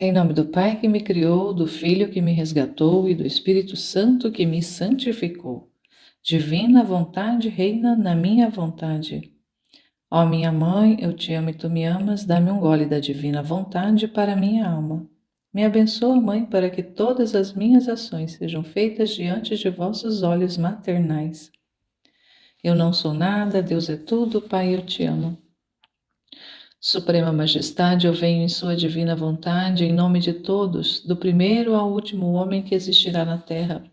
Em nome do Pai que me criou, do Filho que me resgatou e do Espírito Santo que me santificou. Divina vontade reina na minha vontade. Ó minha mãe, eu te amo e tu me amas, dá-me um gole da divina vontade para minha alma. Me abençoa, mãe, para que todas as minhas ações sejam feitas diante de vossos olhos maternais. Eu não sou nada, Deus é tudo, Pai, eu te amo. Suprema Majestade, eu venho em Sua divina vontade, em nome de todos, do primeiro ao último homem que existirá na terra,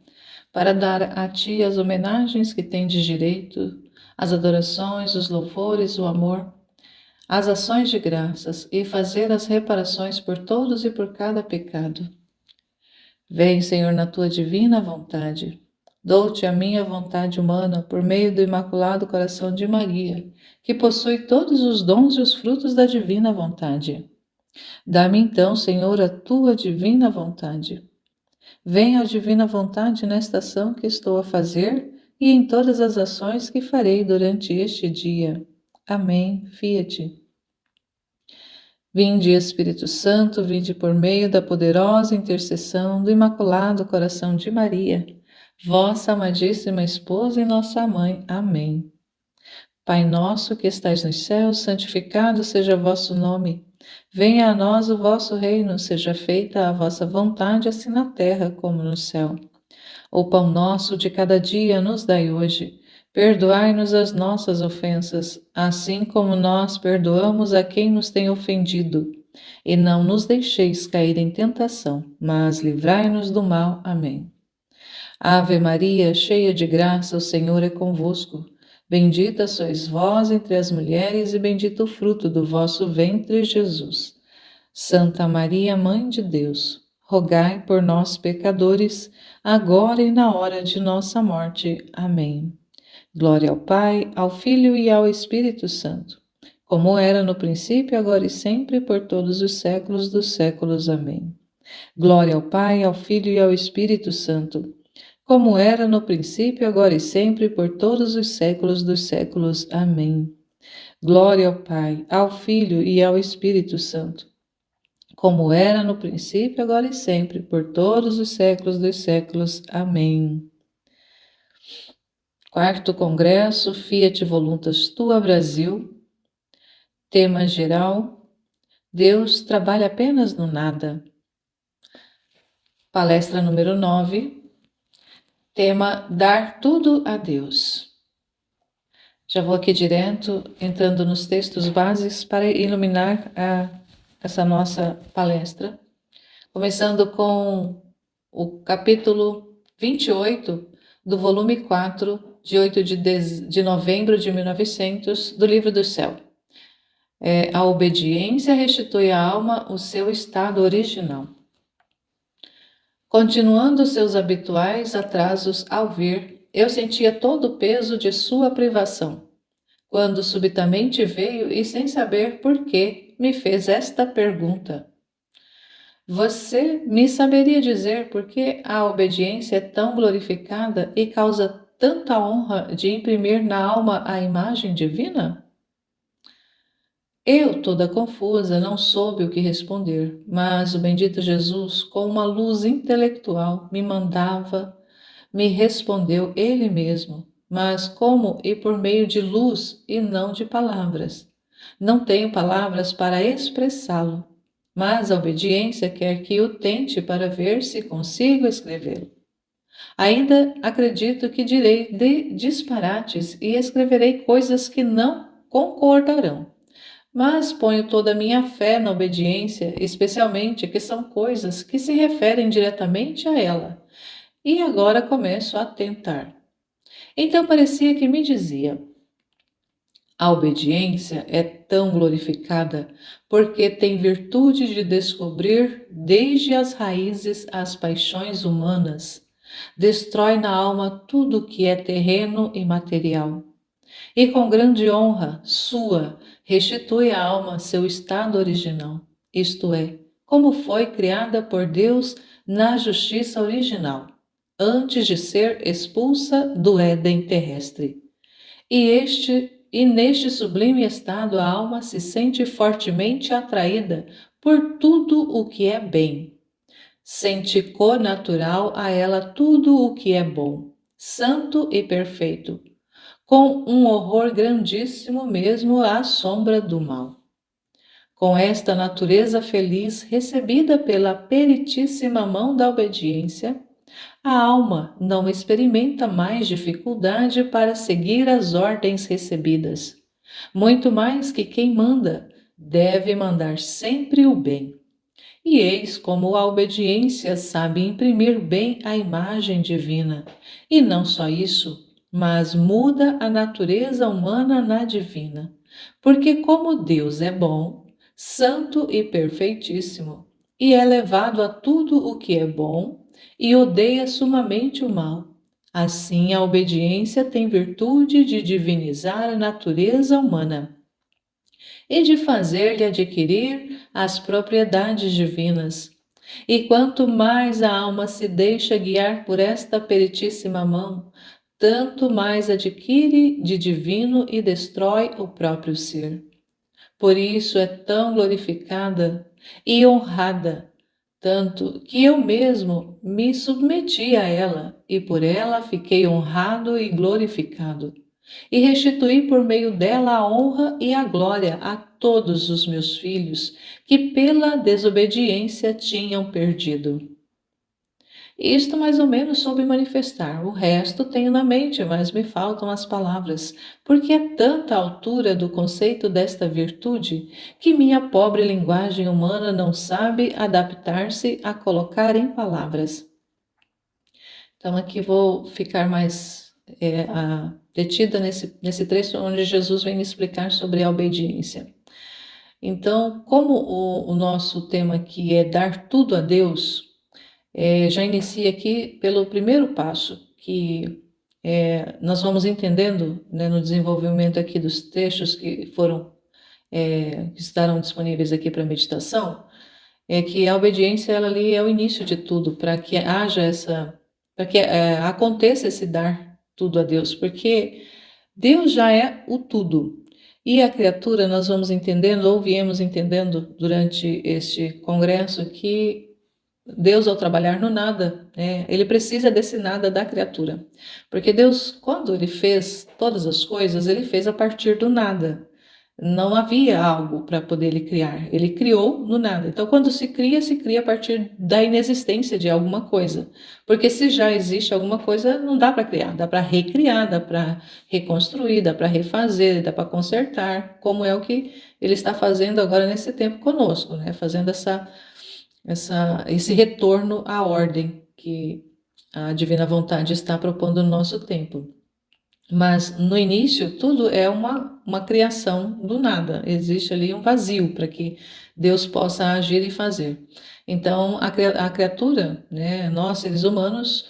para dar a Ti as homenagens que tendes direito, as adorações, os louvores, o amor, as ações de graças e fazer as reparações por todos e por cada pecado. Vem, Senhor, na Tua divina vontade. Dou-te a minha vontade humana por meio do Imaculado Coração de Maria, que possui todos os dons e os frutos da divina vontade. Dá-me então, Senhor, a tua divina vontade. Venha a divina vontade nesta ação que estou a fazer e em todas as ações que farei durante este dia. Amém. Fiat. Vinde, Espírito Santo, vinde por meio da poderosa intercessão do Imaculado Coração de Maria, vossa amadíssima esposa e nossa mãe. Amém. Pai nosso que estais nos céus, santificado seja o vosso nome. Venha a nós o vosso reino, seja feita a vossa vontade, assim na terra como no céu. O pão nosso de cada dia nos dai hoje. Perdoai-nos as nossas ofensas, assim como nós perdoamos a quem nos tem ofendido. E não nos deixeis cair em tentação, mas livrai-nos do mal. Amém. Ave Maria, cheia de graça, o Senhor é convosco. Bendita sois vós entre as mulheres e bendito o fruto do vosso ventre, Jesus. Santa Maria, Mãe de Deus, rogai por nós, pecadores, agora e na hora de nossa morte. Amém. Glória ao Pai, ao Filho e ao Espírito Santo, como era no princípio, agora e sempre, por todos os séculos dos séculos. Amém. Glória ao Pai, ao Filho e ao Espírito Santo, como era no princípio, agora e sempre, por todos os séculos dos séculos. Amém. Glória ao Pai, ao Filho e ao Espírito Santo, como era no princípio, agora e sempre, por todos os séculos dos séculos. Amém. Quarto Congresso Fiat Voluntas Tua Brasil. Tema geral: Deus trabalha apenas no nada. Palestra número 9. Tema: Dar tudo a Deus. Já vou aqui direto, entrando nos textos básicos para iluminar essa nossa palestra. Começando com o capítulo 28 do volume 4, de 8 de novembro de 1900, do Livro do Céu. A obediência restitui à alma o seu estado original. Continuando seus habituais atrasos ao vir, eu sentia todo o peso de sua privação, quando subitamente veio e, sem saber por quê, me fez esta pergunta: Você me saberia dizer por que a obediência é tão glorificada e causa tanta honra de imprimir na alma a imagem divina? Eu, toda confusa, não soube o que responder, mas o bendito Jesus, com uma luz intelectual, me respondeu ele mesmo, mas como e por meio de luz e não de palavras. Não tenho palavras para expressá-lo, mas a obediência quer que o tente para ver se consigo escrevê-lo. Ainda acredito que direi disparates e escreverei coisas que não concordarão. Mas ponho toda a minha fé na obediência, especialmente que são coisas que se referem diretamente a ela. E agora começo a tentar. Então parecia que me dizia: a obediência é tão glorificada porque tem virtude de descobrir desde as raízes as paixões humanas, destrói na alma tudo que é terreno e material. E com grande honra sua, restitui à alma seu estado original, isto é, como foi criada por Deus na justiça original, antes de ser expulsa do Éden terrestre. E neste sublime estado a alma se sente fortemente atraída por tudo o que é bem. Sente connatural a ela tudo o que é bom, santo e perfeito, com um horror grandíssimo mesmo à sombra do mal. Com esta natureza feliz recebida pela peritíssima mão da obediência, a alma não experimenta mais dificuldade para seguir as ordens recebidas. Muito mais que quem manda, deve mandar sempre o bem. E eis como a obediência sabe imprimir bem a imagem divina. E não só isso, mas muda a natureza humana na divina. Porque, como Deus é bom, santo e perfeitíssimo, e é levado a tudo o que é bom, e odeia sumamente o mal, assim a obediência tem virtude de divinizar a natureza humana e de fazer-lhe adquirir as propriedades divinas. E quanto mais a alma se deixa guiar por esta peritíssima mão, tanto mais adquire de divino e destrói o próprio ser. Por isso é tão glorificada e honrada, tanto que eu mesmo me submeti a ela, e por ela fiquei honrado e glorificado, e restituí por meio dela a honra e a glória a todos os meus filhos, que pela desobediência tinham perdido. Isto mais ou menos soube manifestar, o resto tenho na mente, mas me faltam as palavras, porque é tanta a altura do conceito desta virtude que minha pobre linguagem humana não sabe adaptar-se a colocar em palavras. Então aqui vou ficar mais detida nesse trecho onde Jesus vem explicar sobre a obediência. Então, como o nosso tema aqui é dar tudo a Deus, já inicia aqui pelo primeiro passo, que nós vamos entendendo, né, no desenvolvimento aqui dos textos que estarão disponíveis aqui para meditação, é que a obediência ela ali é o início de tudo, para que haja para que aconteça esse dar tudo a Deus, porque Deus já é o tudo. E a criatura, nós vamos entendendo, ou viemos entendendo durante este congresso, que Deus, ao trabalhar no nada, ele precisa desse nada da criatura. Porque Deus, quando ele fez todas as coisas, ele fez a partir do nada. Não havia algo para poder ele criar. Ele criou no nada. Então, quando se cria a partir da inexistência de alguma coisa. Porque se já existe alguma coisa, não dá para criar. Dá para recriar, dá para reconstruir, dá para refazer, dá para consertar, como é o que ele está fazendo agora nesse tempo conosco, né? Fazendo esse retorno à ordem que a divina vontade está propondo no nosso tempo. Mas no início tudo é uma criação do nada, existe ali um vazio para que Deus possa agir e fazer. Então a criatura, né, nós seres humanos,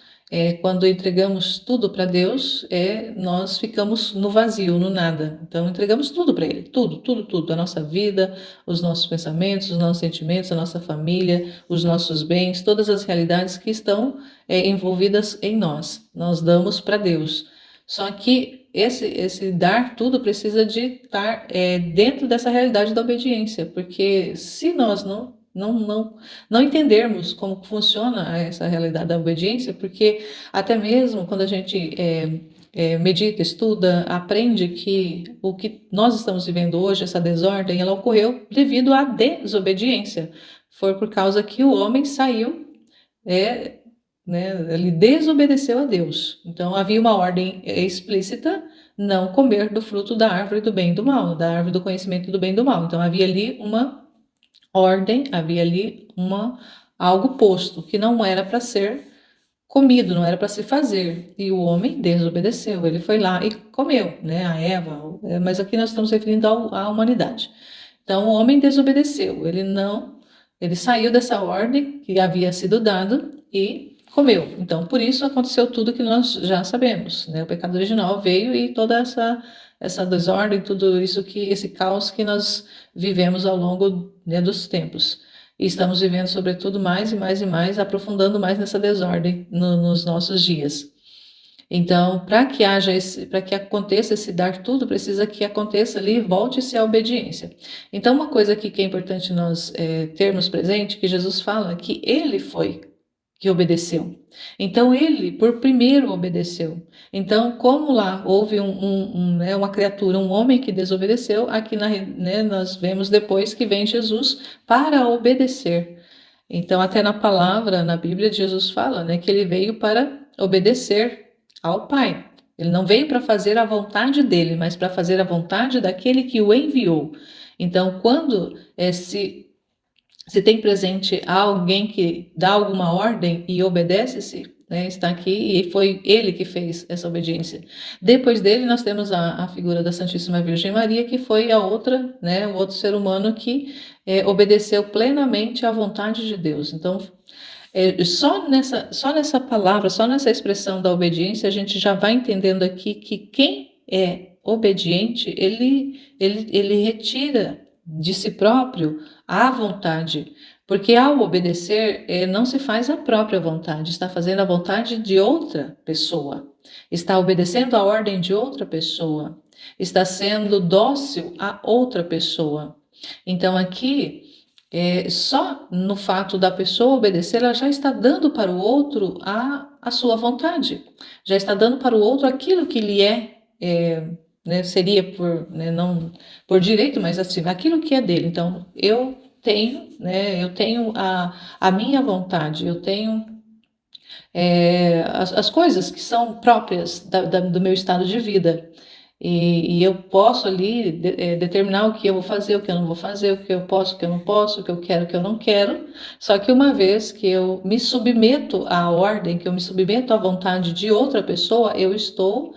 quando entregamos tudo para Deus, nós ficamos no vazio, no nada. Então entregamos tudo para Ele, tudo, tudo, tudo, a nossa vida, os nossos pensamentos, os nossos sentimentos, a nossa família, os nossos bens, todas as realidades que estão envolvidas em nós, nós damos para Deus. Só que esse dar tudo precisa de estar dentro dessa realidade da obediência, porque se nós não entendermos como funciona essa realidade da obediência, porque até mesmo quando a gente medita, estuda, aprende que o que nós estamos vivendo hoje, essa desordem, ela ocorreu devido à desobediência. Foi por causa que o homem saiu né, ele desobedeceu a Deus. Então havia uma ordem explícita: não comer do fruto da árvore do bem e do mal, da árvore do conhecimento do bem e do mal. Então havia ali uma ordem, havia ali algo posto que não era para ser comido, não era para se fazer. E o homem desobedeceu, ele foi lá e comeu, né, a Eva, mas aqui nós estamos referindo à humanidade. Então o homem desobedeceu, ele saiu dessa ordem que havia sido dado e comeu. Então, por isso aconteceu tudo que nós já sabemos, né? O pecado original veio e toda essa desordem, tudo isso esse caos que nós vivemos ao longo, né, dos tempos. E estamos vivendo, sobretudo, mais e mais e mais, aprofundando mais nessa desordem nos nossos dias. Então, para que aconteça esse dar tudo, precisa que aconteça ali, volte-se à obediência. Então, uma coisa aqui que é importante nós termos presente, que Jesus fala que ele foi que obedeceu. Então, ele, por primeiro, obedeceu. Então, como lá houve uma criatura, um homem que desobedeceu, aqui nós vemos depois que vem Jesus para obedecer. Então, até na palavra, na Bíblia, Jesus fala, né, que ele veio para obedecer ao Pai. Ele não veio para fazer a vontade dele, mas para fazer a vontade daquele que o enviou. Então, quando se tem presente alguém que dá alguma ordem e obedece-se, né, está aqui e foi ele que fez essa obediência. Depois dele, nós temos a figura da Santíssima Virgem Maria, que foi a outra, né, o outro ser humano que obedeceu plenamente à vontade de Deus. Então, só nessa palavra, só nessa expressão da obediência, a gente já vai entendendo aqui que quem é obediente, ele retira de si próprio a vontade, porque ao obedecer, não se faz a própria vontade, está fazendo a vontade de outra pessoa, está obedecendo a ordem de outra pessoa, está sendo dócil a outra pessoa. Então aqui só no fato da pessoa obedecer, ela já está dando para o outro a sua vontade, já está dando para o outro aquilo que lhe né, seria não por direito, mas assim, aquilo que é dele. Então, eu tenho a minha vontade, eu tenho as coisas que são próprias do meu estado de vida. E eu posso ali determinar o que eu vou fazer, o que eu não vou fazer, o que eu posso, o que eu não posso, o que eu quero, o que eu não quero. Só que uma vez que eu me submeto à ordem, que eu me submeto à vontade de outra pessoa, eu estou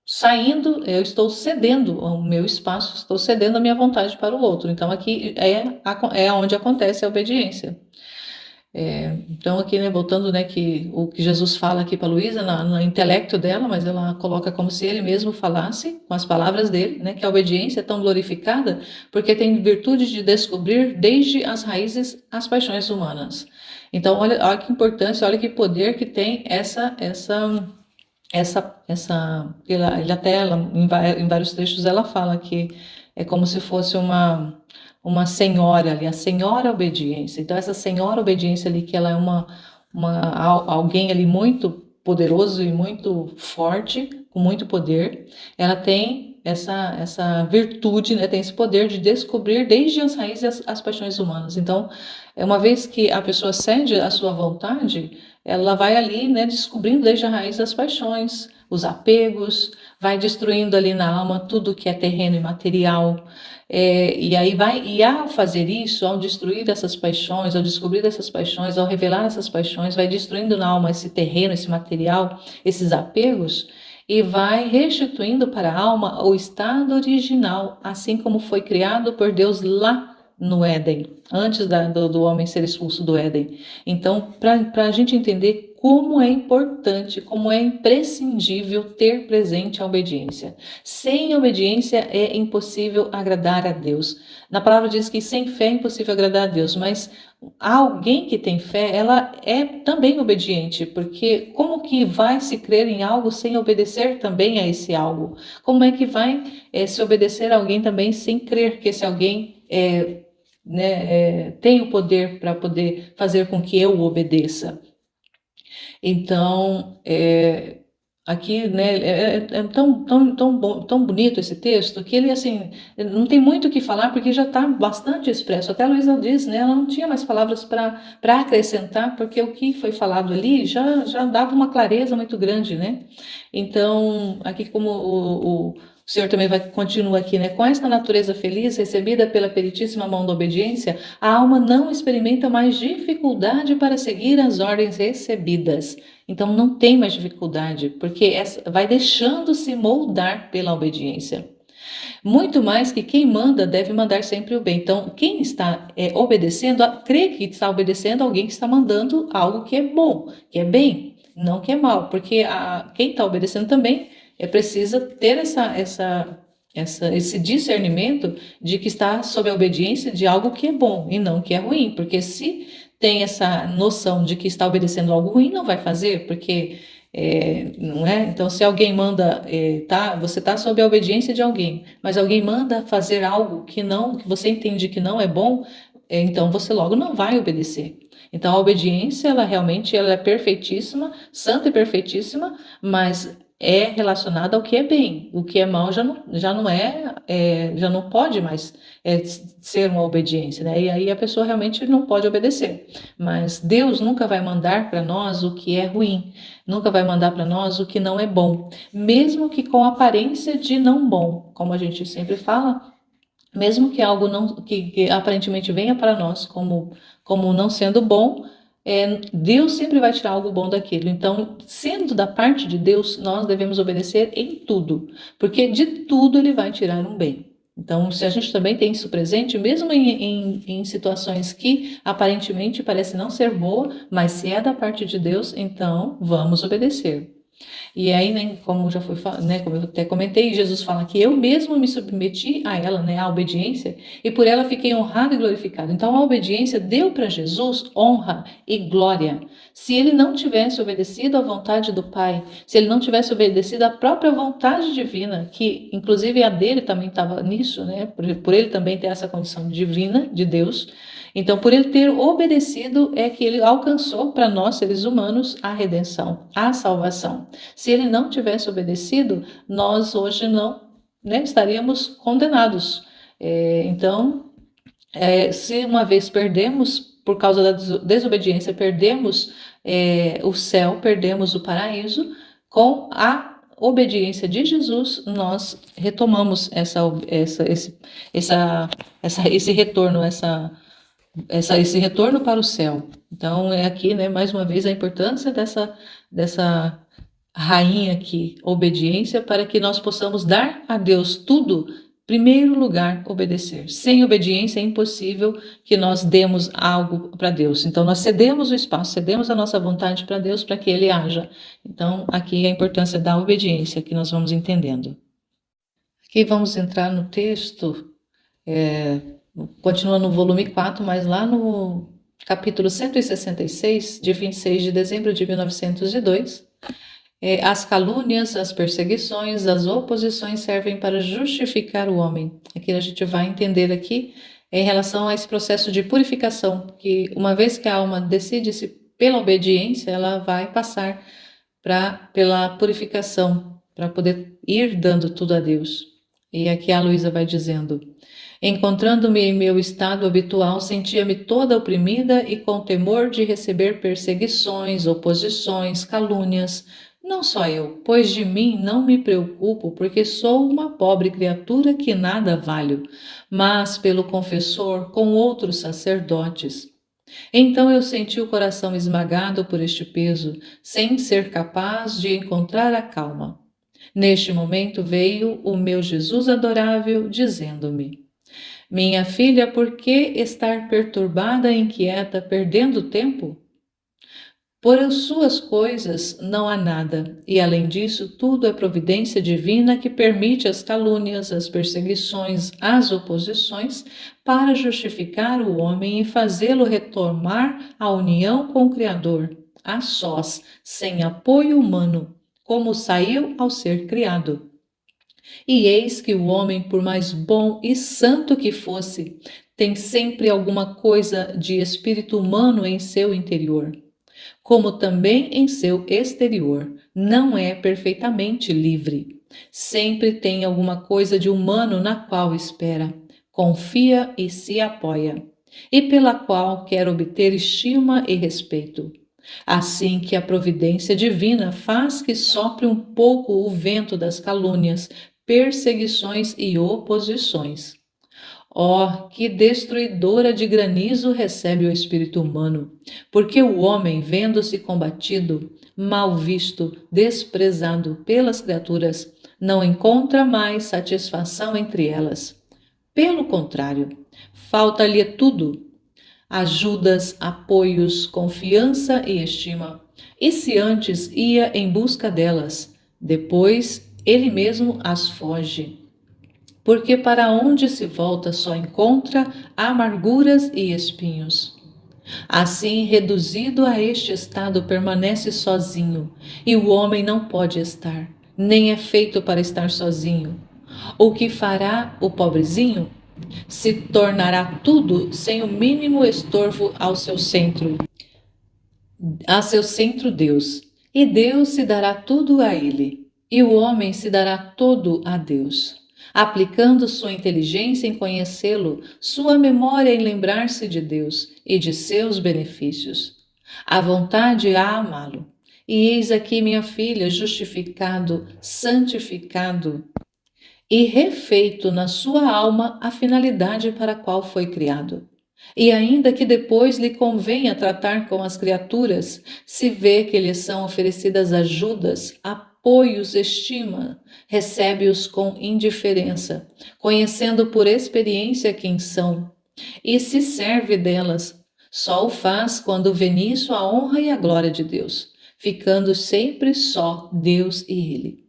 saindo, eu estou cedendo o meu espaço, estou cedendo a minha vontade para o outro. Então aqui é onde acontece a obediência. Então aqui, né, voltando, né, que o que Jesus fala aqui para Luísa no intelecto dela, mas ela coloca como se ele mesmo falasse com as palavras dele, né, que a obediência é tão glorificada porque tem virtude de descobrir desde as raízes as paixões humanas. Então olha que importância, olha que poder que tem em vários trechos ela fala que é como se fosse uma senhora ali, a senhora obediência. Então, essa senhora obediência ali, que ela é alguém ali muito poderoso e muito forte, com muito poder, ela tem essa virtude, né, tem esse poder de descobrir desde as raízes as paixões humanas. Então, uma vez que a pessoa cede à sua vontade, ela vai ali, né, descobrindo desde a raiz as paixões, os apegos, vai destruindo ali na alma tudo que é terreno e material. E ao fazer isso, ao destruir essas paixões, ao descobrir essas paixões, ao revelar essas paixões, vai destruindo na alma esse terreno, esse material, esses apegos, e vai restituindo para a alma o estado original, assim como foi criado por Deus lá no Éden, antes do homem ser expulso do Éden. Então, para a gente entender como é importante, como é imprescindível ter presente a obediência. Sem obediência é impossível agradar a Deus. Na palavra diz que sem fé é impossível agradar a Deus, mas alguém que tem fé, ela é também obediente, porque como que vai se crer em algo sem obedecer também a esse algo? Como é que vai se obedecer a alguém também sem crer que esse alguém tem o poder para poder fazer com que eu obedeça? Então, aqui, né, é tão bom, tão bonito esse texto que ele, assim, não tem muito o que falar porque já está bastante expresso. Até a Luísa diz, né, ela não tinha mais palavras para acrescentar porque o que foi falado ali já dava uma clareza muito grande, né? Então, aqui como o Senhor também continua aqui, né? Com esta natureza feliz, recebida pela peritíssima mão da obediência, a alma não experimenta mais dificuldade para seguir as ordens recebidas. Então não tem mais dificuldade, porque vai deixando-se moldar pela obediência. Muito mais que quem manda deve mandar sempre o bem. Então, quem está obedecendo, crê que está obedecendo alguém que está mandando algo que é bom, que é bem, não que é mal, porque quem está obedecendo também precisa ter esse discernimento de que está sob a obediência de algo que é bom e não que é ruim, porque se tem essa noção de que está obedecendo algo ruim, não vai fazer, porque Não é? Então, se alguém manda, você está sob a obediência de alguém, mas alguém manda fazer algo que você entende que não é bom, então você logo não vai obedecer. Então, a obediência, ela é perfeitíssima, santa e perfeitíssima, mas é relacionada ao que é bem. O que é mal já não pode mais ser uma obediência, né? E aí a pessoa realmente não pode obedecer. Mas Deus nunca vai mandar para nós o que é ruim, nunca vai mandar para nós o que não é bom, mesmo que com aparência de não bom, como a gente sempre fala. Mesmo que algo não que aparentemente venha para nós como não sendo bom, Deus sempre vai tirar algo bom daquilo. Então, sendo da parte de Deus, nós devemos obedecer em tudo, porque de tudo Ele vai tirar um bem. Então, se a gente também tem isso presente, mesmo em situações que aparentemente parecem não ser boa, mas se é da parte de Deus, então vamos obedecer. E aí, né, como já foi, né, como eu até comentei, Jesus fala que eu mesmo me submeti a ela, né, à obediência, e por ela fiquei honrado e glorificado. Então, a obediência deu para Jesus honra e glória. Se ele não tivesse obedecido à vontade do Pai, se ele não tivesse obedecido à própria vontade divina, que inclusive a dele também estava nisso, né, por ele também ter essa condição divina de Deus, então, por ele ter obedecido, é que ele alcançou para nós, seres humanos, a redenção, a salvação. Se ele não tivesse obedecido, nós hoje não, né, estaríamos condenados. Então, se uma vez perdemos, por causa da desobediência, perdemos o céu, perdemos o paraíso, com a obediência de Jesus, nós retomamos esse retorno, esse retorno para o céu. Então, é aqui, né, mais uma vez, a importância dessa rainha aqui, obediência, para que nós possamos dar a Deus tudo. Primeiro lugar, obedecer. Sem obediência é impossível que nós demos algo para Deus. Então, nós cedemos o espaço, cedemos a nossa vontade para Deus para que Ele haja. Então, aqui a importância da obediência que nós vamos entendendo. Aqui vamos entrar no texto, continua no volume 4, mas lá no capítulo 166, de 26 de dezembro de 1902, as calúnias, as perseguições, as oposições servem para justificar o homem. Aqui a gente vai entender aqui em relação a esse processo de purificação, que uma vez que a alma decide-se pela obediência, ela vai passar pela purificação, para poder ir dando tudo a Deus. E aqui a Luísa vai dizendo: encontrando-me em meu estado habitual, sentia-me toda oprimida e com temor de receber perseguições, oposições, calúnias. Não só eu, pois de mim não me preocupo, porque sou uma pobre criatura que nada valho, mas pelo confessor com outros sacerdotes. Então eu senti o coração esmagado por este peso, sem ser capaz de encontrar a calma. Neste momento veio o meu Jesus adorável, dizendo-me: minha filha, por que estar perturbada e inquieta, perdendo tempo? Por as suas coisas não há nada, e além disso, tudo é providência divina que permite as calúnias, as perseguições, as oposições, para justificar o homem e fazê-lo retomar a união com o Criador, a sós, sem apoio humano, como saiu ao ser criado. E eis que o homem, por mais bom e santo que fosse, tem sempre alguma coisa de espírito humano em seu interior, como também em seu exterior. Não é perfeitamente livre. Sempre tem alguma coisa de humano na qual espera, confia e se apoia, e pela qual quer obter estima e respeito. Assim que a providência divina faz que sopre um pouco o vento das calúnias, perseguições e oposições. Oh, que destruidora de granizo recebe o espírito humano, porque o homem, vendo-se combatido, mal visto, desprezado pelas criaturas, não encontra mais satisfação entre elas. Pelo contrário, falta-lhe tudo: ajudas, apoios, confiança e estima. E se antes ia em busca delas, depois ele mesmo as foge. Porque para onde se volta só encontra amarguras e espinhos. Assim, reduzido a este estado, permanece sozinho, e o homem não pode estar, nem é feito para estar sozinho. O que fará o pobrezinho? Se tornará tudo sem o mínimo estorvo a seu centro Deus, e Deus se dará tudo a ele, e o homem se dará todo a Deus, aplicando sua inteligência em conhecê-lo, sua memória em lembrar-se de Deus e de seus benefícios, a vontade a amá-lo. E eis aqui minha filha, justificado, santificado e refeito na sua alma a finalidade para a qual foi criado. E ainda que depois lhe convenha tratar com as criaturas, se vê que lhes são oferecidas ajudas, apoios, estima, recebe-os com indiferença, conhecendo por experiência quem são, e se serve delas. Só o faz quando vê nisso a honra e a glória de Deus, ficando sempre só Deus e Ele.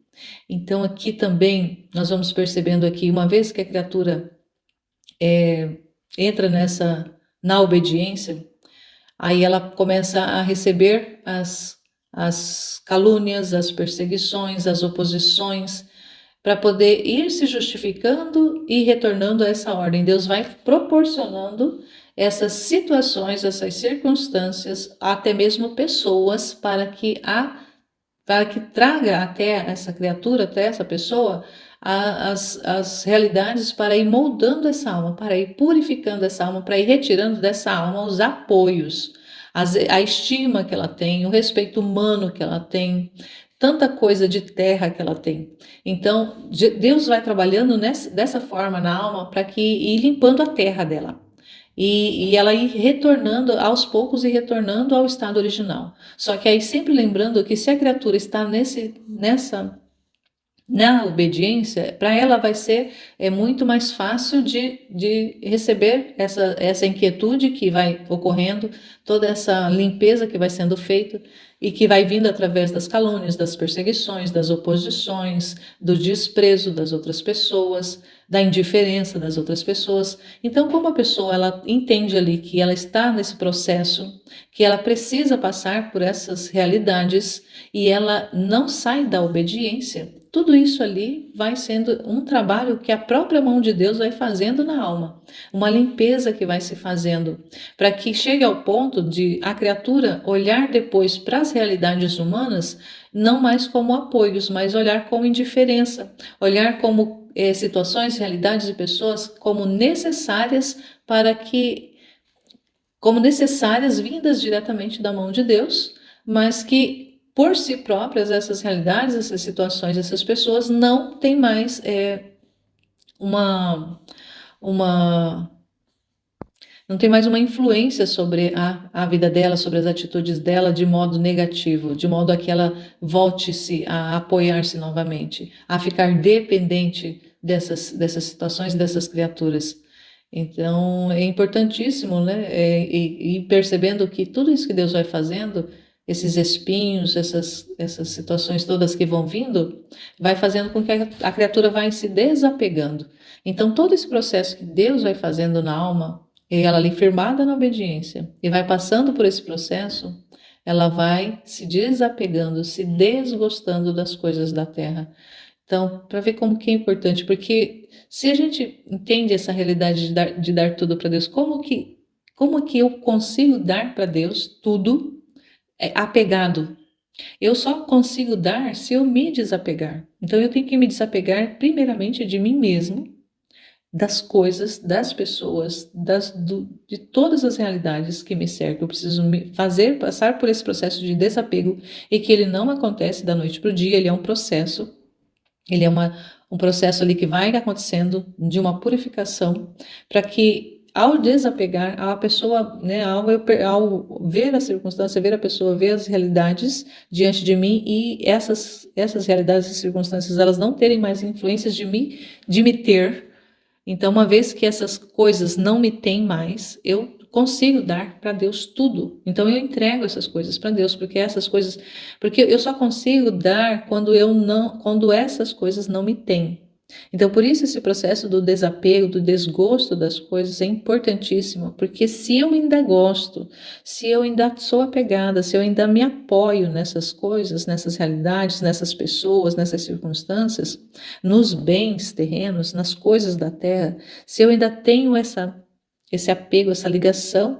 Então aqui também nós vamos percebendo aqui, uma vez que a criatura entra na obediência, aí ela começa a receber as calúnias, as perseguições, as oposições, para poder ir se justificando e retornando a essa ordem. Deus vai proporcionando essas situações, essas circunstâncias, até mesmo pessoas, para que traga até essa criatura, até essa pessoa, as realidades para ir moldando essa alma, para ir purificando essa alma, para ir retirando dessa alma os apoios, a estima que ela tem, o respeito humano que ela tem, tanta coisa de terra que ela tem. Então, Deus vai trabalhando dessa forma na alma para que ir limpando a terra dela. E ela ir retornando aos poucos e retornando ao estado original. Só que aí sempre lembrando que se a criatura está na obediência, para ela vai ser muito mais fácil de receber essa inquietude que vai ocorrendo, toda essa limpeza que vai sendo feita e que vai vindo através das calúnias, das perseguições, das oposições, do desprezo das outras pessoas, da indiferença das outras pessoas. Então, como a pessoa ela entende ali que ela está nesse processo, que ela precisa passar por essas realidades e ela não sai da obediência, tudo isso ali vai sendo um trabalho que a própria mão de Deus vai fazendo na alma, uma limpeza que vai se fazendo, para que chegue ao ponto de a criatura olhar depois para as realidades humanas, não mais como apoios, mas olhar com indiferença, olhar como situações, realidades e pessoas como necessárias como necessárias vindas diretamente da mão de Deus, mas que por si próprias, essas realidades, essas situações, essas pessoas não têm mais uma, uma não tem mais uma influência sobre a vida dela, sobre as atitudes dela de modo negativo, de modo a que ela volte-se a apoiar-se novamente, a ficar dependente dessas situações, dessas criaturas. Então é importantíssimo, né? E percebendo que tudo isso que Deus vai fazendo, esses espinhos, essas situações todas que vão vindo, vai fazendo com que a criatura vai se desapegando. Então, todo esse processo que Deus vai fazendo na alma, e ela ali firmada na obediência, e vai passando por esse processo, ela vai se desapegando, se desgostando das coisas da terra. Então, para ver como que é importante, porque se a gente entende essa realidade de dar tudo para Deus, como que eu consigo dar para Deus tudo apegado? Eu só consigo dar se eu me desapegar. Então, eu tenho que me desapegar primeiramente de mim mesmo, das coisas, das pessoas, de todas as realidades que me cercam. Eu preciso passar por esse processo de desapego e que ele não acontece da noite para o dia, ele é um processo, ele é um processo ali que vai acontecendo de uma purificação para que ao desapegar, a pessoa, né, ao ver a circunstância, ver a pessoa, ver as realidades diante de mim e essas realidades e circunstâncias, elas não terem mais influências de me ter. Então, uma vez que essas coisas não me têm mais, eu consigo dar para Deus tudo. Então, eu entrego essas coisas para Deus, porque eu só consigo dar quando essas coisas não me têm. Então, por isso, esse processo do desapego, do desgosto das coisas é importantíssimo, porque se eu ainda gosto, se eu ainda sou apegada, se eu ainda me apoio nessas coisas, nessas realidades, nessas pessoas, nessas circunstâncias, nos bens terrenos, nas coisas da terra, se eu ainda tenho esse apego, essa ligação,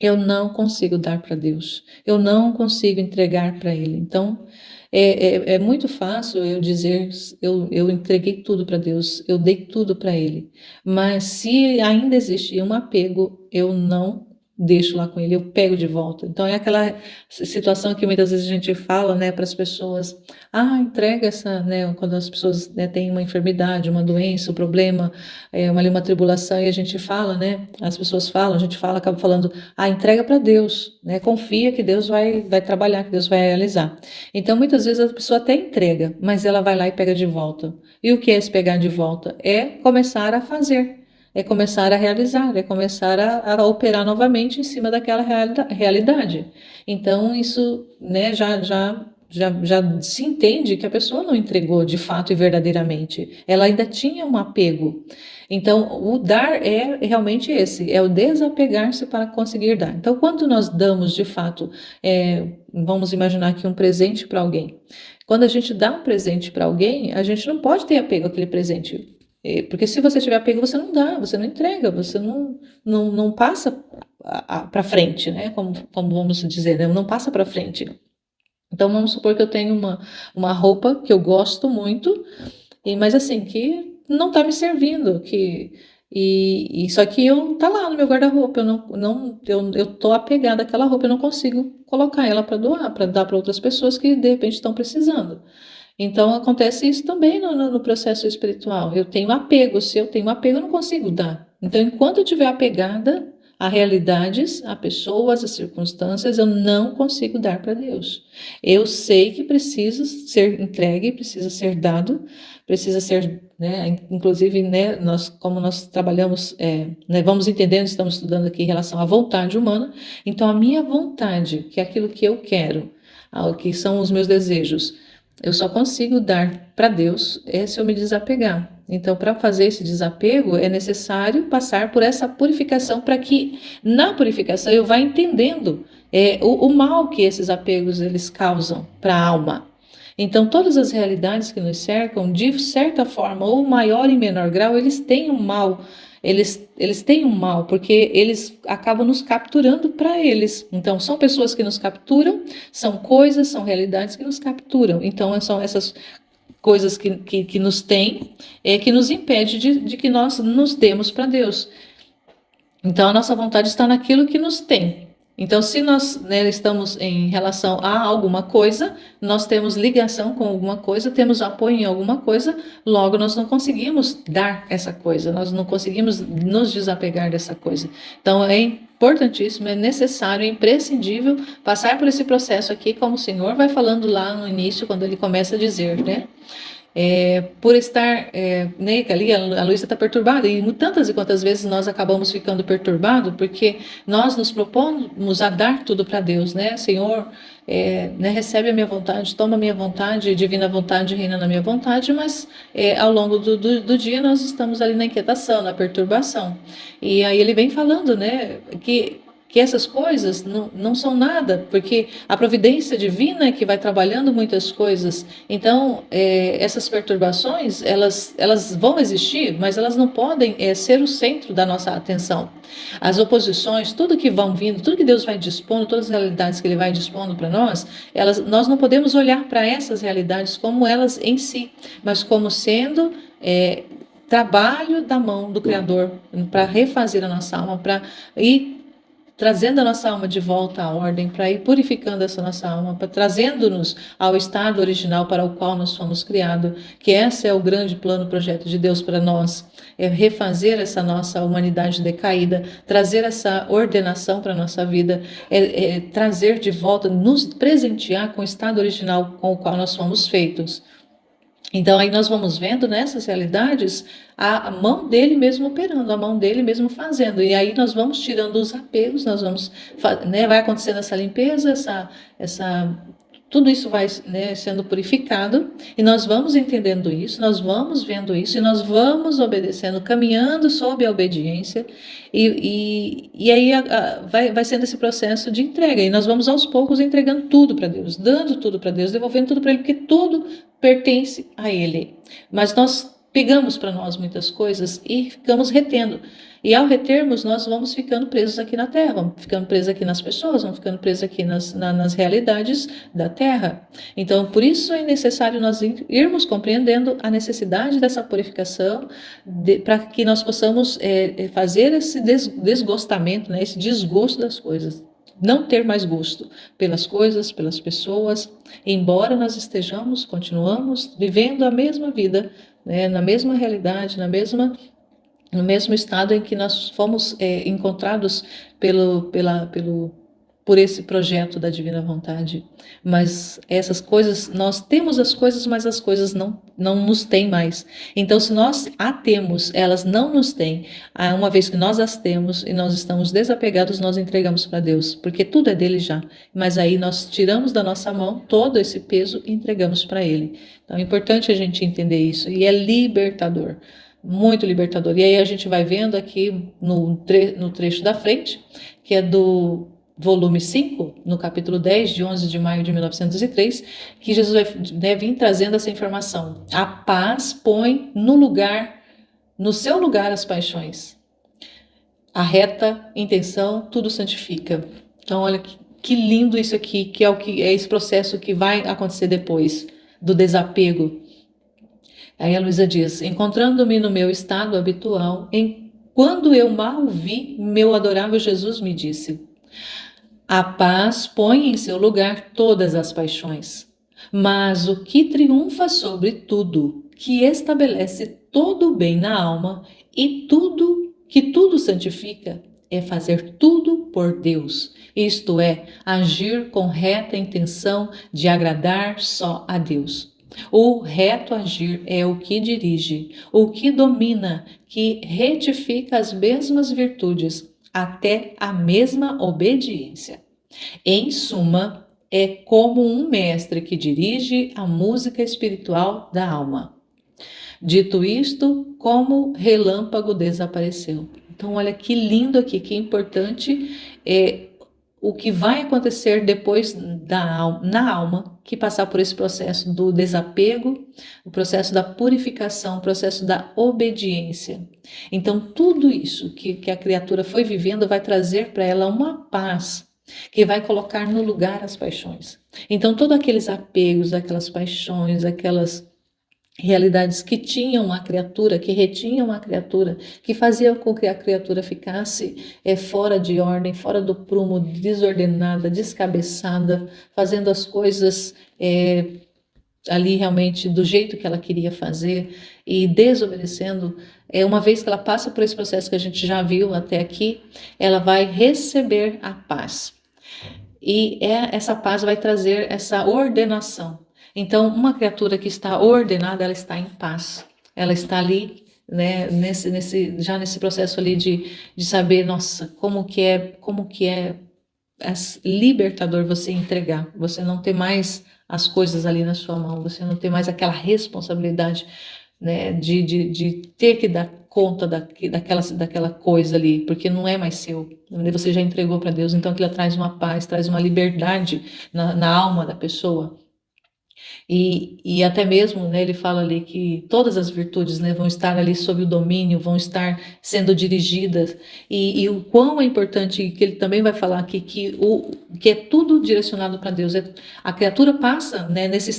eu não consigo dar para Deus, eu não consigo entregar para Ele. Então, é muito fácil eu dizer, eu entreguei tudo para Deus, eu dei tudo para Ele, mas se ainda existir um apego, eu não deixo lá com Ele, eu pego de volta. Então, é aquela situação que muitas vezes a gente fala, né, para as pessoas, entrega essa, né, quando as pessoas, né, têm uma enfermidade, uma doença, um problema, uma tribulação, e a gente fala, né, as pessoas falam, a gente fala, acaba falando, entrega para Deus, né? Confia que Deus vai trabalhar, que Deus vai realizar. Então, muitas vezes a pessoa até entrega, mas ela vai lá e pega de volta. E o que é esse pegar de volta? É começar a fazer, é começar a realizar, é começar a operar novamente em cima daquela realidade. Então, isso, né, já se entende que a pessoa não entregou de fato e verdadeiramente. Ela ainda tinha um apego. Então, o dar é realmente esse, é o desapegar-se para conseguir dar. Então, quando nós damos de fato, vamos imaginar aqui um presente para alguém. Quando a gente dá um presente para alguém, a gente não pode ter apego àquele presente. Porque se você tiver apego, você não dá, você não entrega, você não passa para frente, né? Como vamos dizer, né? Não passa para frente. Então, vamos supor que eu tenho uma roupa que eu gosto muito, mas assim, que não tá me servindo, só que eu tá lá no meu guarda-roupa, eu tô apegada àquela roupa, eu não consigo colocar ela para doar, para dar para outras pessoas que de repente estão precisando. Então acontece isso também no processo espiritual. Eu tenho apego, se eu tenho apego, eu não consigo dar. Então, enquanto eu estiver apegada a realidades, a pessoas, a circunstâncias, eu não consigo dar para Deus. Eu sei que precisa ser entregue, precisa ser dado, precisa ser, né, inclusive, né, como nós trabalhamos, né, vamos entendendo, estamos estudando aqui em relação à vontade humana, então a minha vontade, que é aquilo que eu quero, que são os meus desejos, eu só consigo dar para Deus se eu me desapegar. Então, para fazer esse desapego, é necessário passar por essa purificação, para que na purificação eu vá entendendo o mal que esses apegos eles causam para a alma. Então, todas as realidades que nos cercam, de certa forma, ou maior e menor grau, eles têm um mal. Eles têm um mal, porque eles acabam nos capturando para eles. Então, são pessoas que nos capturam, são coisas, são realidades que nos capturam. Então, são essas coisas que nos têm, que nos impede de que nós nos demos para Deus. Então, a nossa vontade está naquilo que nos tem. Então, se nós, né, estamos em relação a alguma coisa, nós temos ligação com alguma coisa, temos apoio em alguma coisa, logo nós não conseguimos dar essa coisa, nós não conseguimos nos desapegar dessa coisa. Então, é importantíssimo, é necessário, é imprescindível passar por esse processo aqui, como o Senhor vai falando lá no início, quando ele começa a dizer, né? Por estar, né, ali a Luísa está perturbada, e tantas e quantas vezes nós acabamos ficando perturbados, porque nós nos propomos a dar tudo para Deus, né, Senhor, né, recebe a minha vontade, toma a minha vontade, divina vontade reina na minha vontade, mas ao longo do dia nós estamos ali na inquietação, na perturbação, e aí ele vem falando, né, que essas coisas não são nada, porque a providência divina é que vai trabalhando muitas coisas. Então, essas perturbações, elas vão existir, mas elas não podem ser o centro da nossa atenção. As oposições, tudo que vão vindo, tudo que Deus vai dispondo, todas as realidades que Ele vai dispondo para nós, nós não podemos olhar para essas realidades como elas em si, mas como sendo trabalho da mão do Criador para refazer a nossa alma, para ir trazendo a nossa alma de volta à ordem, para ir purificando essa nossa alma, para trazendo-nos ao estado original para o qual nós fomos criados, que esse é o grande plano, projeto de Deus para nós, é refazer essa nossa humanidade decaída, trazer essa ordenação para a nossa vida, trazer de volta, nos presentear com o estado original com o qual nós fomos feitos. Então, aí nós vamos vendo nessas realidades a mão dele mesmo operando, a mão dele mesmo fazendo. E aí nós vamos tirando os apegos, nós vamos, né, vai acontecendo essa limpeza, essa tudo isso vai, né, sendo purificado, e nós vamos entendendo isso, nós vamos vendo isso, e nós vamos obedecendo, caminhando sob a obediência, e aí vai sendo esse processo de entrega, e nós vamos aos poucos entregando tudo para Deus, dando tudo para Deus, devolvendo tudo para Ele, porque tudo pertence a Ele. Mas nós pegamos para nós muitas coisas e ficamos retendo. E ao retermos, nós vamos ficando presos aqui na Terra, vamos ficando presos aqui nas pessoas, vamos ficando presos aqui nas realidades da Terra. Então, por isso é necessário nós irmos compreendendo a necessidade dessa purificação, para que nós possamos fazer esse desgostamento, né, esse desgosto das coisas. Não ter mais gosto pelas coisas, pelas pessoas, embora nós estejamos, continuamos vivendo a mesma vida, né, na mesma realidade, no mesmo estado em que nós fomos encontrados por esse projeto da divina vontade. Mas essas coisas, nós temos as coisas, mas as coisas não nos têm mais. Então, se nós a temos, elas não nos têm. Uma vez que nós as temos e nós estamos desapegados, nós entregamos para Deus, porque tudo é dele já. Mas aí nós tiramos da nossa mão todo esse peso e entregamos para ele. Então, é importante a gente entender isso, e é libertador. Muito libertador. E aí a gente vai vendo aqui no trecho da frente, que é do volume 5, no capítulo 10, de 11 de maio de 1903, que Jesus vai vir trazendo essa informação. A paz põe no seu lugar as paixões. A reta intenção tudo santifica. Então olha que lindo isso aqui, que é esse processo que vai acontecer depois do desapego. Aí a Luísa diz: encontrando-me no meu estado habitual, quando eu mal vi, meu adorável Jesus me disse: a paz põe em seu lugar todas as paixões, mas o que triunfa sobre tudo, que estabelece todo o bem na alma e tudo santifica, é fazer tudo por Deus, isto é, agir com reta intenção de agradar só a Deus. O reto agir é o que dirige, o que domina, que retifica as mesmas virtudes, até a mesma obediência. Em suma, é como um mestre que dirige a música espiritual da alma. Dito isto, como relâmpago desapareceu. Então, olha que lindo aqui, que importante o que vai acontecer depois na alma que passar por esse processo do desapego, o processo da purificação, o processo da obediência. Então, tudo isso que a criatura foi vivendo vai trazer para ela uma paz que vai colocar no lugar as paixões. Então, todos aqueles apegos, aquelas paixões, aquelas realidades que tinham a criatura, que retinham a criatura, que faziam com que a criatura ficasse fora de ordem, fora do prumo, desordenada, descabeçada, fazendo as coisas ali realmente do jeito que ela queria fazer e desobedecendo. Uma vez que ela passa por esse processo que a gente já viu até aqui, ela vai receber a paz. E essa paz vai trazer essa ordenação. Então, uma criatura que está ordenada, ela está em paz. Ela está ali, né, já nesse processo ali de saber, nossa, como que é libertador você entregar, você não ter mais as coisas ali na sua mão, você não ter mais aquela responsabilidade, né, de ter que dar conta daquela coisa ali, porque não é mais seu, você já entregou para Deus, então aquilo traz uma paz, traz uma liberdade na alma da pessoa. E até mesmo, né, ele fala ali que todas as virtudes, né, vão estar ali sob o domínio, vão estar sendo dirigidas, e o quão é importante, que ele também vai falar aqui, que é tudo direcionado para Deus. A criatura passa, né, nesse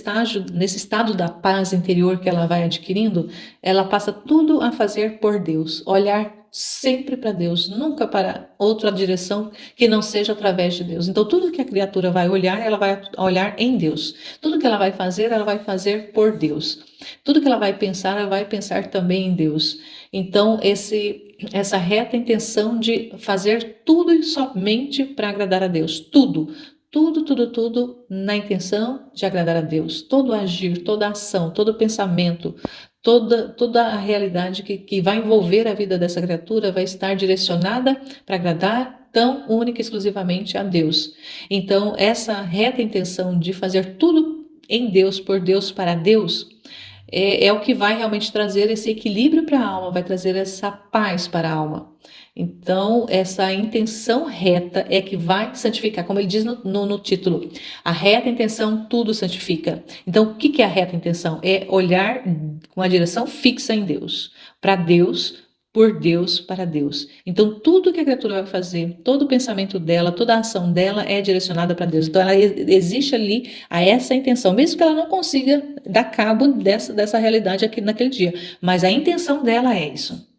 estado da paz interior que ela vai adquirindo, ela passa tudo a fazer por Deus, olhar sempre para Deus, nunca para outra direção que não seja através de Deus. Então, tudo que a criatura vai olhar, ela vai olhar em Deus. Tudo que ela vai fazer por Deus. Tudo que ela vai pensar também em Deus. Então, essa reta intenção de fazer tudo e somente para agradar a Deus. Tudo na intenção de agradar a Deus. Todo agir, toda ação, todo pensamento, toda a realidade que vai envolver a vida dessa criatura vai estar direcionada para agradar tão única e exclusivamente a Deus. Então, essa reta intenção de fazer tudo em Deus, por Deus, para Deus, é o que vai realmente trazer esse equilíbrio para a alma, vai trazer essa paz para a alma. Então, essa intenção reta é que vai santificar, como ele diz no título, a reta intenção tudo santifica. Então, o que é a reta intenção? É olhar com a direção fixa em Deus, para Deus, por Deus, para Deus. Então, tudo que a criatura vai fazer, todo o pensamento dela, toda a ação dela é direcionada para Deus. Então, ela existe ali a essa intenção, mesmo que ela não consiga dar cabo dessa realidade aqui naquele dia, mas a intenção dela é isso.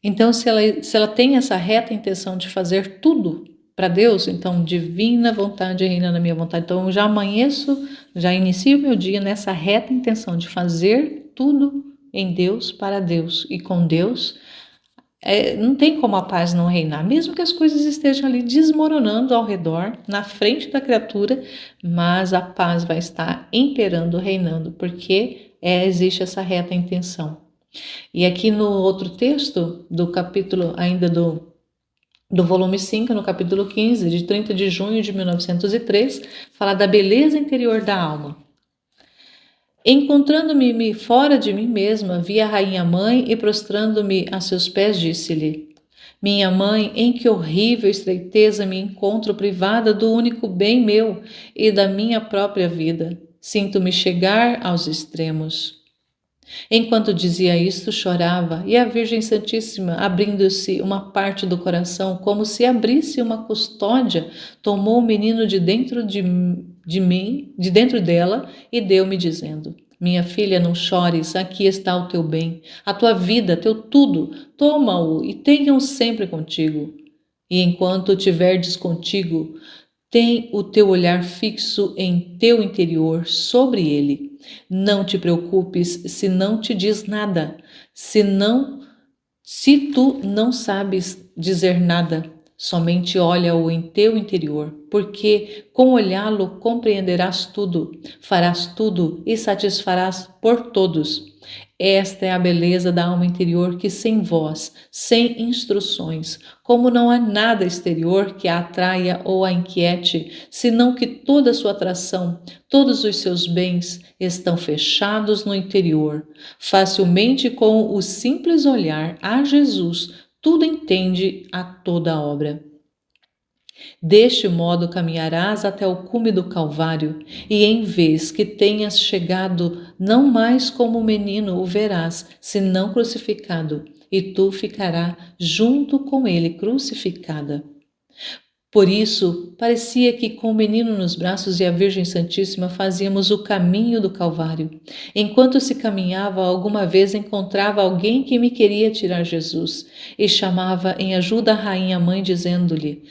Então, se ela tem essa reta intenção de fazer tudo para Deus, então divina vontade reina na minha vontade. Então, eu já amanheço, já inicio o meu dia nessa reta intenção de fazer tudo em Deus, para Deus e com Deus. Não tem como a paz não reinar, mesmo que as coisas estejam ali desmoronando ao redor, na frente da criatura, mas a paz vai estar imperando, reinando, porque existe essa reta intenção. E aqui no outro texto, do capítulo ainda do volume 5, no capítulo 15, de 30 de junho de 1903, fala da beleza interior da alma. Encontrando-me fora de mim mesma, vi a rainha mãe e prostrando-me a seus pés disse-lhe: minha mãe, em que horrível estreiteza me encontro privada do único bem meu e da minha própria vida. Sinto-me chegar aos extremos. Enquanto dizia isto, chorava, e a Virgem Santíssima, abrindo-se uma parte do coração, como se abrisse uma custódia, tomou o menino de dentro de mim, de dentro dela, e deu-me dizendo: minha filha, não chores, aqui está o teu bem, a tua vida, teu tudo, toma-o e tenha-o sempre contigo. E enquanto o tiverdes contigo, tem o teu olhar fixo em teu interior sobre ele. Não te preocupes se não te diz nada, se tu não sabes dizer nada, somente olha-o em teu interior, porque com olhá-lo compreenderás tudo, farás tudo e satisfarás por todos. Esta é a beleza da alma interior que sem voz, sem instruções, como não há nada exterior que a atraia ou a inquiete, senão que toda a sua atração, todos os seus bens estão fechados no interior. Facilmente com o simples olhar a Jesus, tudo entende a toda a obra. Deste modo caminharás até o cume do Calvário, e em vez que tenhas chegado, não mais como menino o verás, senão crucificado, e tu ficarás junto com ele crucificada. Por isso, parecia que com o menino nos braços e a Virgem Santíssima fazíamos o caminho do Calvário. Enquanto se caminhava, alguma vez encontrava alguém que me queria tirar Jesus, e chamava em ajuda a Rainha Mãe, dizendo-lhe: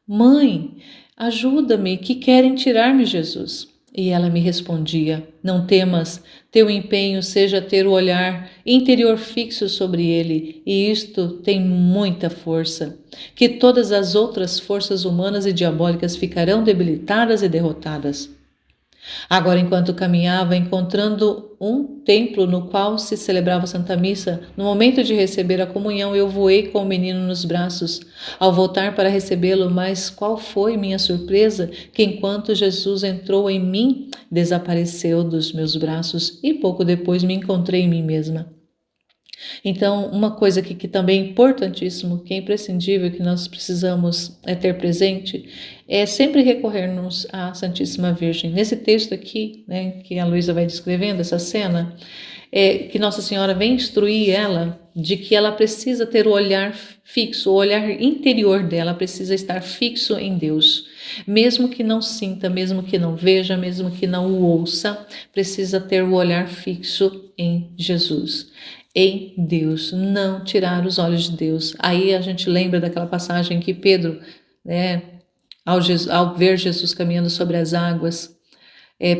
Mãe, ajuda-me, que querem tirar-me Jesus. E ela me respondia: não temas, teu empenho seja ter o olhar interior fixo sobre ele, e isto tem muita força, que todas as outras forças humanas e diabólicas ficarão debilitadas e derrotadas. Agora, enquanto caminhava, encontrando um templo no qual se celebrava a Santa Missa, no momento de receber a comunhão, eu voei com o menino nos braços. Ao voltar para recebê-lo, mas qual foi minha surpresa, que enquanto Jesus entrou em mim, desapareceu dos meus braços e pouco depois me encontrei em mim mesma. Então, uma coisa que também é importantíssimo, que é imprescindível, que nós precisamos ter presente, é sempre recorrermos à Santíssima Virgem. Nesse texto aqui, né, que a Luísa vai descrevendo, essa cena, que Nossa Senhora vem instruir ela de que ela precisa ter o olhar fixo, o olhar interior dela precisa estar fixo em Deus. Mesmo que não sinta, mesmo que não veja, mesmo que não o ouça, precisa ter o olhar fixo em Jesus, em Deus, não tirar os olhos de Deus. Aí a gente lembra daquela passagem que Pedro, né, ao ver Jesus caminhando sobre as águas,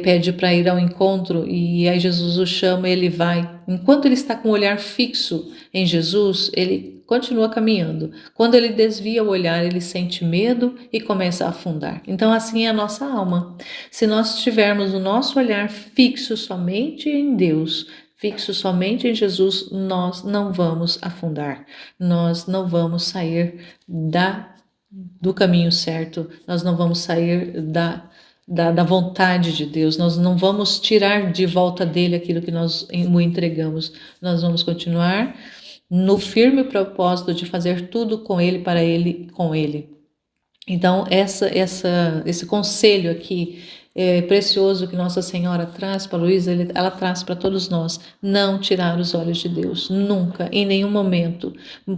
pede para ir ao encontro, e aí Jesus o chama e ele vai. Enquanto ele está com o olhar fixo em Jesus, ele continua caminhando. Quando ele desvia o olhar, ele sente medo e começa a afundar. Então assim é a nossa alma. Se nós tivermos o nosso olhar fixo somente em Deus, fixo somente em Jesus, nós não vamos afundar. Nós não vamos sair do caminho certo, nós não vamos sair da vontade de Deus, nós não vamos tirar de volta dele aquilo que nós o entregamos, nós vamos continuar no firme propósito de fazer tudo com ele, para ele, com ele. Então, esse conselho aqui precioso que Nossa Senhora traz para Luísa, ela traz para todos nós: não tirar os olhos de Deus, nunca, em nenhum momento,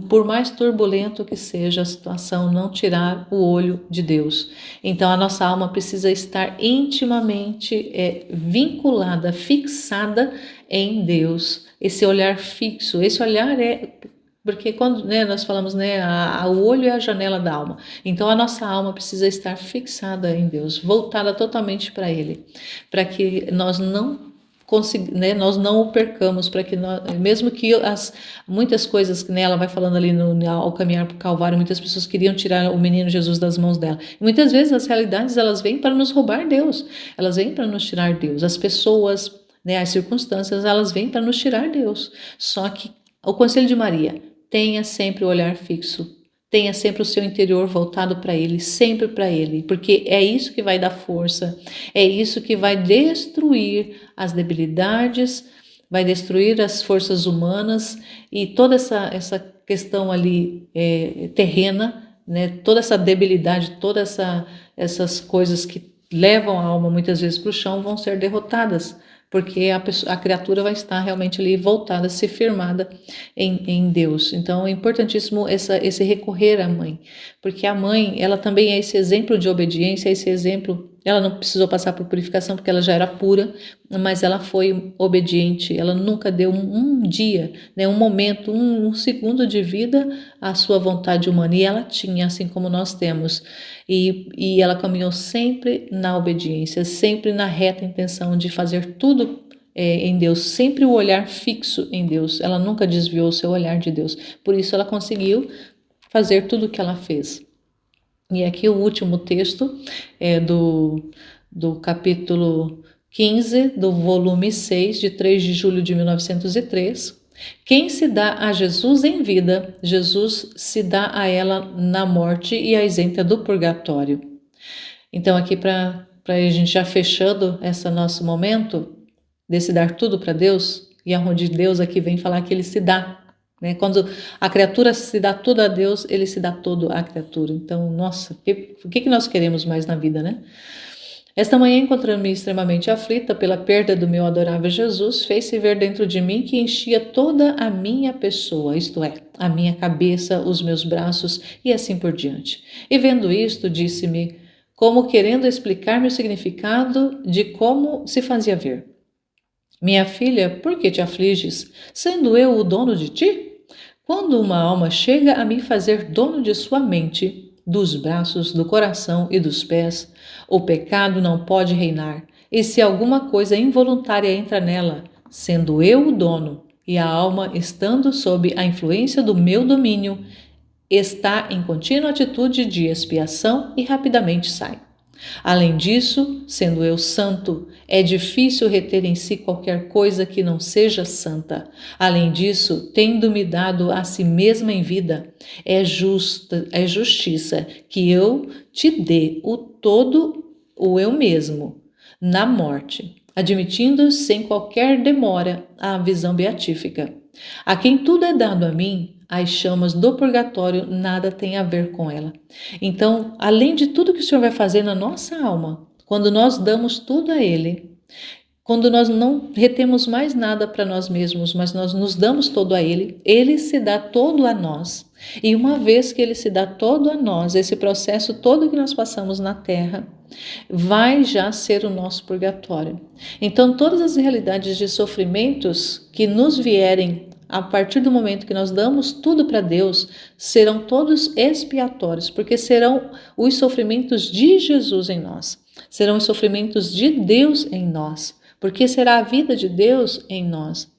por mais turbulento que seja a situação, não tirar o olho de Deus. Então, a nossa alma precisa estar intimamente vinculada, fixada em Deus. Esse olhar fixo, esse olhar porque quando nós falamos, o olho é a janela da alma. Então a nossa alma precisa estar fixada em Deus, voltada totalmente para Ele, para que nós não nós não o percamos, para que nós, mesmo que muitas coisas que ela vai falando ali ao caminhar para o Calvário, muitas pessoas queriam tirar o menino Jesus das mãos dela. E muitas vezes as realidades elas vêm para nos roubar Deus, elas vêm para nos tirar Deus. As pessoas, as circunstâncias, elas vêm para nos tirar Deus. Só que o conselho de Maria: tenha sempre o olhar fixo, tenha sempre o seu interior voltado para Ele, sempre para Ele, porque é isso que vai dar força, é isso que vai destruir as debilidades, vai destruir as forças humanas e toda essa questão ali terrena, toda essa debilidade, todas essas coisas que levam a alma muitas vezes para o chão vão ser derrotadas, porque a criatura vai estar realmente ali voltada, se firmada em Deus. Então é importantíssimo esse recorrer à mãe, porque a mãe, ela também é esse exemplo de obediência, esse exemplo. Ela não precisou passar por purificação porque ela já era pura, mas ela foi obediente, ela nunca deu um dia, um momento, um segundo de vida à sua vontade humana, e ela tinha, assim como nós temos, e ela caminhou sempre na obediência, sempre na reta intenção de fazer tudo em Deus, sempre o olhar fixo em Deus, ela nunca desviou o seu olhar de Deus, por isso ela conseguiu fazer tudo o que ela fez. E aqui o último texto é do capítulo 15 do volume 6, de 3 de julho de 1903. Quem se dá a Jesus em vida, Jesus se dá a ela na morte e a isenta do purgatório. Então aqui para a gente já fechando esse nosso momento, desse dar tudo para Deus, e aonde Deus aqui vem falar que Ele se dá. Quando a criatura se dá tudo a Deus, Ele se dá todo à criatura. Então, nossa, o que nós queremos mais na vida, né? Esta manhã, encontrando-me extremamente aflita pela perda do meu adorável Jesus, fez-se ver dentro de mim que enchia toda a minha pessoa, isto é, a minha cabeça, os meus braços e assim por diante. E vendo isto, disse-me, como querendo explicar-me o significado de como se fazia ver: minha filha, por que te afliges, sendo eu o dono de ti? Quando uma alma chega a me fazer dono de sua mente, dos braços, do coração e dos pés, o pecado não pode reinar, e se alguma coisa involuntária entra nela, sendo eu o dono, e a alma estando sob a influência do meu domínio, está em contínua atitude de expiação e rapidamente sai. Além disso, sendo eu santo, é difícil reter em si qualquer coisa que não seja santa. Além disso, tendo-me dado a si mesma em vida, é justiça que eu te dê o todo o eu mesmo na morte, admitindo sem qualquer demora a visão beatífica. A quem tudo é dado a mim, as chamas do purgatório nada tem a ver com ela. Então, além de tudo que o Senhor vai fazer na nossa alma, quando nós damos tudo a Ele, quando nós não retemos mais nada para nós mesmos, mas nós nos damos todo a Ele, Ele se dá todo a nós. E uma vez que Ele se dá todo a nós, esse processo todo que nós passamos na Terra, vai já ser o nosso purgatório. Então, todas as realidades de sofrimentos que nos vierem a partir do momento que nós damos tudo para Deus, serão todos expiatórios, porque serão os sofrimentos de Jesus em nós, serão os sofrimentos de Deus em nós, porque será a vida de Deus em nós.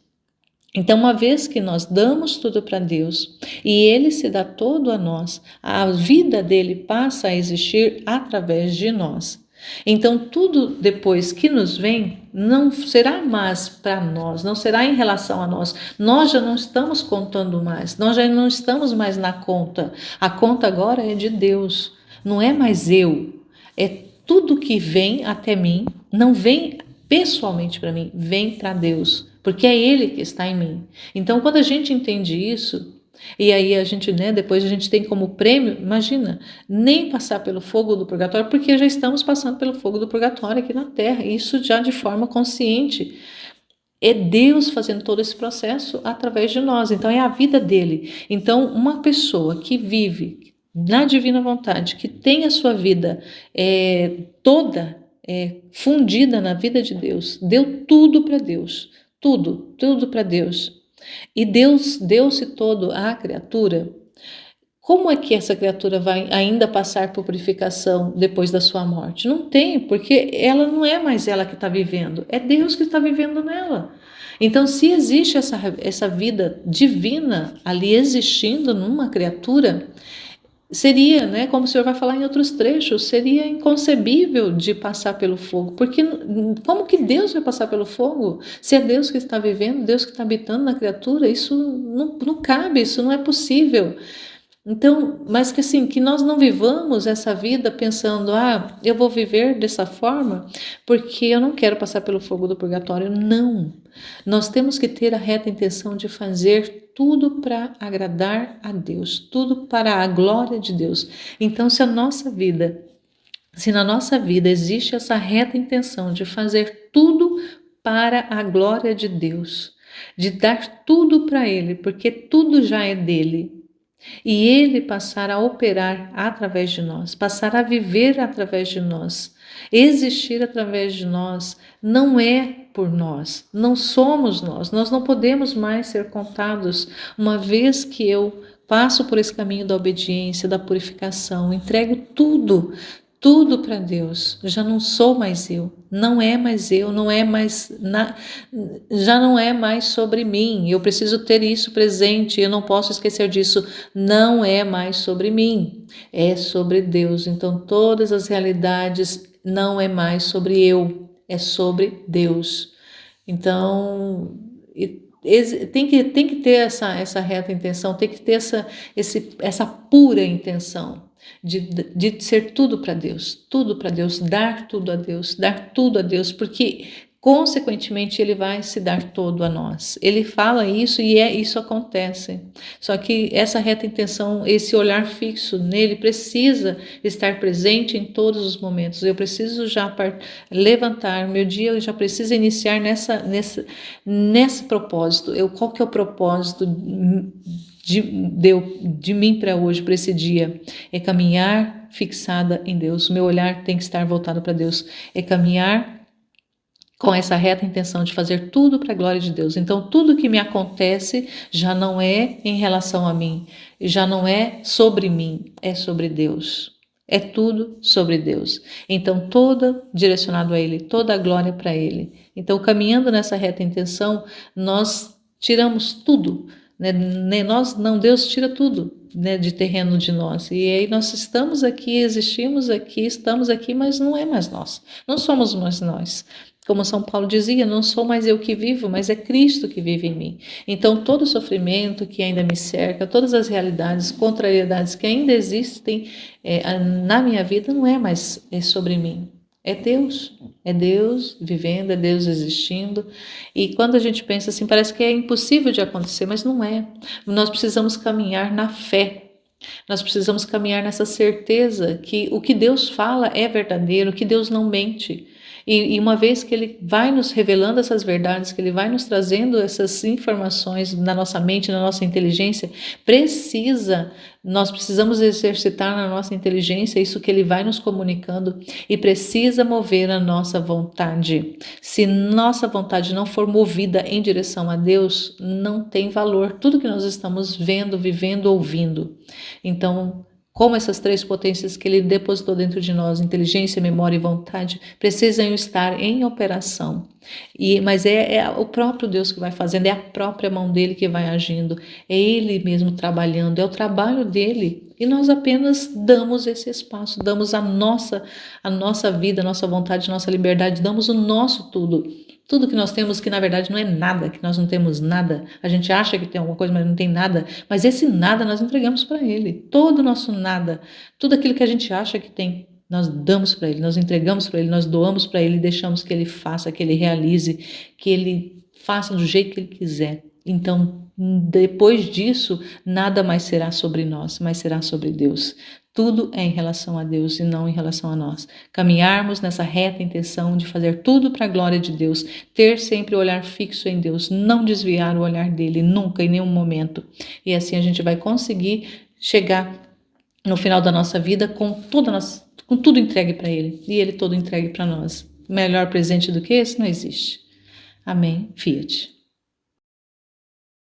Então, uma vez que nós damos tudo para Deus e Ele se dá todo a nós, a vida dele passa a existir através de nós. Então, tudo depois que nos vem não será mais para nós, não será em relação a nós. Nós já não estamos contando mais, nós já não estamos mais na conta. A conta agora é de Deus, não é mais eu. É tudo que vem até mim, não vem pessoalmente para mim, vem para Deus, porque é Ele que está em mim. Então, quando a gente entende isso, e aí a gente, né, depois a gente tem como prêmio, imagina, nem passar pelo fogo do purgatório, porque já estamos passando pelo fogo do purgatório aqui na Terra, isso já de forma consciente. É Deus fazendo todo esse processo através de nós, então é a vida dele. Então, uma pessoa que vive na divina vontade, que tem a sua vida toda fundida na vida de Deus, deu tudo para Deus, tudo para Deus. E Deus deu-se todo à criatura. Como é que essa criatura vai ainda passar por purificação depois da sua morte? Não tem, porque ela não é mais ela que está vivendo, é Deus que está vivendo nela. Então, se existe essa vida divina ali existindo numa criatura, seria, né, como o senhor vai falar em outros trechos, seria inconcebível de passar pelo fogo, porque como que Deus vai passar pelo fogo? Se é Deus que está vivendo, Deus que está habitando na criatura, isso não cabe, isso não é possível. Então, mas que assim, que nós não vivamos essa vida pensando, eu vou viver dessa forma porque eu não quero passar pelo fogo do purgatório. Não. Nós temos que ter a reta intenção de fazer tudo para agradar a Deus, tudo para a glória de Deus. Então, se na nossa vida existe essa reta intenção de fazer tudo para a glória de Deus, de dar tudo para Ele, porque tudo já é dele, e Ele passar a operar através de nós, passar a viver através de nós, existir através de nós, não é por nós, não somos nós não podemos mais ser contados, uma vez que eu passo por esse caminho da obediência, da purificação, entrego tudo para Deus, já não sou mais eu, não é mais eu, não é mais já não é mais sobre mim. Eu preciso ter isso presente, eu não posso esquecer disso. Não é mais sobre mim, é sobre Deus. Então todas as realidades não é mais sobre eu, é sobre Deus. Então tem que ter essa reta intenção, tem que ter essa pura intenção de ser tudo para Deus, dar tudo a Deus, porque consequentemente Ele vai se dar todo a nós. Ele fala isso e isso acontece. Só que essa reta intenção, esse olhar fixo nele precisa estar presente em todos os momentos. Eu preciso já levantar, meu dia já precisa iniciar nesse propósito. Qual que é o propósito de mim para hoje, para esse dia? É caminhar fixada em Deus. Meu olhar tem que estar voltado para Deus. É caminhar com essa reta intenção de fazer tudo para a glória de Deus. Então, tudo que me acontece já não é em relação a mim, já não é sobre mim, é sobre Deus. É tudo sobre Deus. Então, toda direcionado a Ele, toda a glória para Ele. Então, caminhando nessa reta intenção, nós tiramos tudo, né? Deus tira tudo, né, de terreno de nós. E aí nós estamos aqui, existimos aqui, estamos aqui, mas não é mais nós. Não somos mais nós. Como São Paulo dizia, não sou mais eu que vivo, mas é Cristo que vive em mim. Então, todo o sofrimento que ainda me cerca, todas as realidades, contrariedades que ainda existem na minha vida, não é mais sobre mim. É Deus vivendo, é Deus existindo. E quando a gente pensa assim, parece que é impossível de acontecer, mas não é. Nós precisamos caminhar na fé. Nós precisamos caminhar nessa certeza que o que Deus fala é verdadeiro, que Deus não mente. E uma vez que Ele vai nos revelando essas verdades, que Ele vai nos trazendo essas informações na nossa mente, na nossa inteligência, nós precisamos exercitar na nossa inteligência isso que Ele vai nos comunicando e precisa mover a nossa vontade. Se nossa vontade não for movida em direção a Deus, não tem valor tudo que nós estamos vendo, vivendo, ouvindo. Então, Como essas três potências que Ele depositou dentro de nós, inteligência, memória e vontade, precisam estar em operação. Mas é o próprio Deus que vai fazendo, é a própria mão dele que vai agindo, é Ele mesmo trabalhando, é o trabalho dele. E nós apenas damos esse espaço, damos a nossa vida, a nossa vontade, a nossa liberdade, damos o nosso tudo. Tudo que nós temos que na verdade não é nada, que nós não temos nada. A gente acha que tem alguma coisa, mas não tem nada. Mas esse nada nós entregamos para Ele. Todo o nosso nada, tudo aquilo que a gente acha que tem, nós damos para Ele, nós entregamos para Ele, nós doamos para Ele e deixamos que Ele faça, que Ele realize, que Ele faça do jeito que Ele quiser. Então, depois disso, nada mais será sobre nós, mas será sobre Deus. Tudo é em relação a Deus e não em relação a nós. Caminharmos nessa reta intenção de fazer tudo para a glória de Deus, ter sempre o olhar fixo em Deus, não desviar o olhar dele nunca, em nenhum momento. E assim a gente vai conseguir chegar no final da nossa vida com tudo entregue para Ele e Ele todo entregue para nós. Melhor presente do que esse não existe. Amém. Fiat.